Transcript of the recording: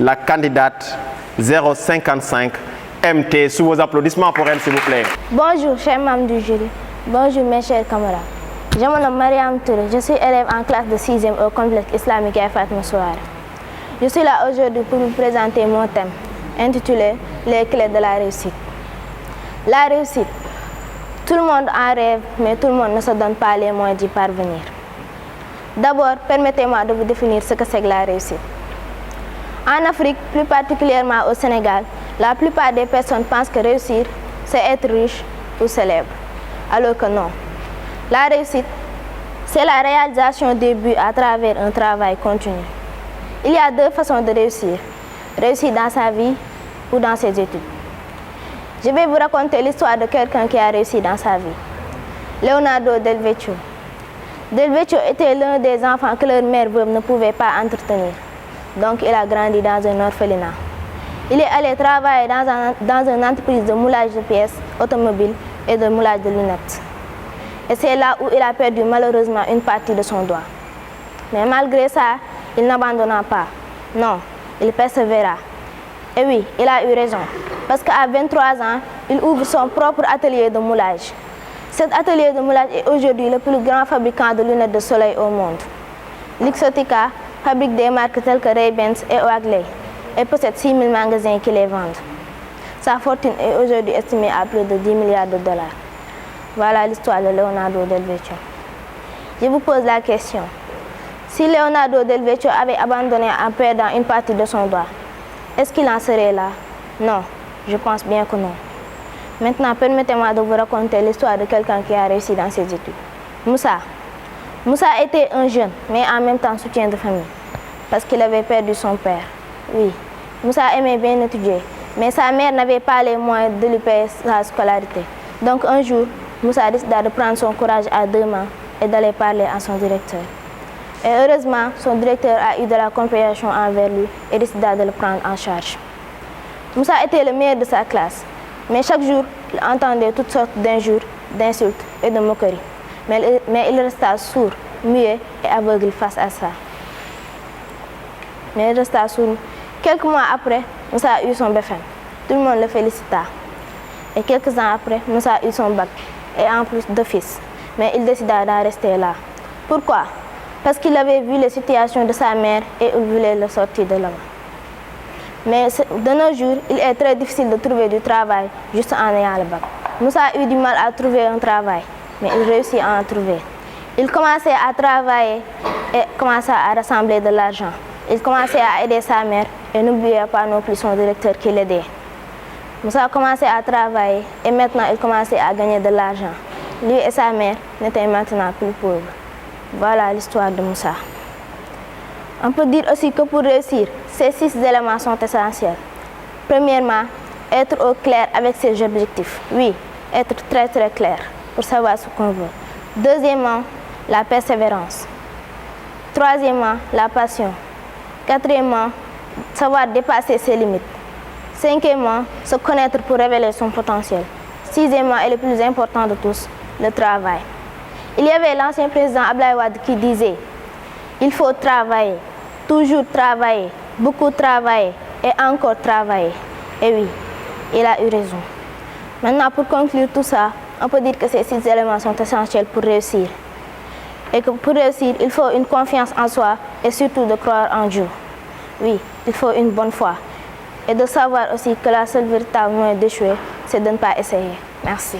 la candidate 055 MT. Sous vos applaudissements pour elle, s'il vous plaît. Bonjour, chers membres du jury. Bonjour, mes chers camarades. Je me nomme Mariam Touré. Je suis élève en classe de 6e au complexe islamique Fatma Souare. Je suis là aujourd'hui pour vous présenter mon thème, intitulé « Les clés de la réussite ». La réussite. Tout le monde en rêve, mais tout le monde ne se donne pas les moyens d'y parvenir. D'abord, permettez-moi de vous définir ce que c'est que la réussite. En Afrique, plus particulièrement au Sénégal, la plupart des personnes pensent que réussir, c'est être riche ou célèbre. Alors que non. La réussite, c'est la réalisation des buts à travers un travail continu. Il y a deux façons de réussir. Réussir dans sa vie ou dans ses études. Je vais vous raconter l'histoire de quelqu'un qui a réussi dans sa vie. Leonardo Del Vecchio. Del Vecchio était l'un des enfants que leur mère veuve ne pouvait pas entretenir. Donc il a grandi dans un orphelinat. Il est allé travailler dans une entreprise de moulage de pièces automobiles et de moulage de lunettes. Et c'est là où il a perdu malheureusement une partie de son doigt. Mais malgré ça, il n'abandonna pas. Non, il persévéra. Et oui, il a eu raison. Parce qu'à 23 ans, il ouvre son propre atelier de moulage. Cet atelier de moulage est aujourd'hui le plus grand fabricant de lunettes de soleil au monde. Luxottica fabrique des marques telles que Ray-Ban et Oakley et possède 6 000 magasins qui les vendent. Sa fortune est aujourd'hui estimée à plus de 10 milliards de dollars. Voilà l'histoire de Leonardo Del Vecchio. Je vous pose la question. Si Leonardo Del Vecchio avait abandonné en perdant une partie de son doigt, est-ce qu'il en serait là? Non, je pense bien que non. Maintenant, permettez-moi de vous raconter l'histoire de quelqu'un qui a réussi dans ses études. Moussa. Moussa était un jeune, mais en même temps soutien de famille, parce qu'il avait perdu son père. Oui, Moussa aimait bien étudier, mais sa mère n'avait pas les moyens de lui payer sa scolarité. Donc un jour, Moussa décida de prendre son courage à deux mains et d'aller parler à son directeur. Et heureusement, son directeur a eu de la compréhension envers lui et décida de le prendre en charge. Moussa était le meilleur de sa classe, mais chaque jour, il entendait toutes sortes d'injures, d'insultes et de moqueries. Mais il resta sourd, muet et aveugle face à ça. Quelques mois après, Moussa a eu son BFM. Tout le monde le félicita. Et quelques ans après, Moussa a eu son bac, et en plus de fils. Mais il décida d'en rester là. Pourquoi? Parce qu'il avait vu les situations de sa mère et il voulait le sortir de là-bas. Mais de nos jours, il est très difficile de trouver du travail juste en ayant le bac. Moussa a eu du mal à trouver un travail, mais il réussit à en trouver. Il commençait à travailler et commençait à rassembler de l'argent. Il commençait à aider sa mère et n'oubliait pas non plus son directeur qui l'aidait. Moussa a commencé à travailler et maintenant il commençait à gagner de l'argent. Lui et sa mère n'étaient maintenant plus pauvres. Voilà l'histoire de Moussa. On peut dire aussi que pour réussir, ces 6 éléments sont essentiels. Premièrement, être au clair avec ses objectifs. Oui, être très clair pour savoir ce qu'on veut. Deuxièmement, la persévérance. Troisièmement, la passion. Quatrièmement, savoir dépasser ses limites. Cinquièmement, se connaître pour révéler son potentiel. Sixièmement, et le plus important de tous, le travail. Il y avait l'ancien président Abdoulaye Wade qui disait « Il faut travailler, toujours travailler, beaucoup travailler et encore travailler. » Et oui, il a eu raison. Maintenant, pour conclure tout ça, on peut dire que ces 6 éléments sont essentiels pour réussir. Et que pour réussir, il faut une confiance en soi et surtout de croire en Dieu. Oui, il faut une bonne foi. Et de savoir aussi que la seule véritable moyen d'échouer, c'est de ne pas essayer. Merci.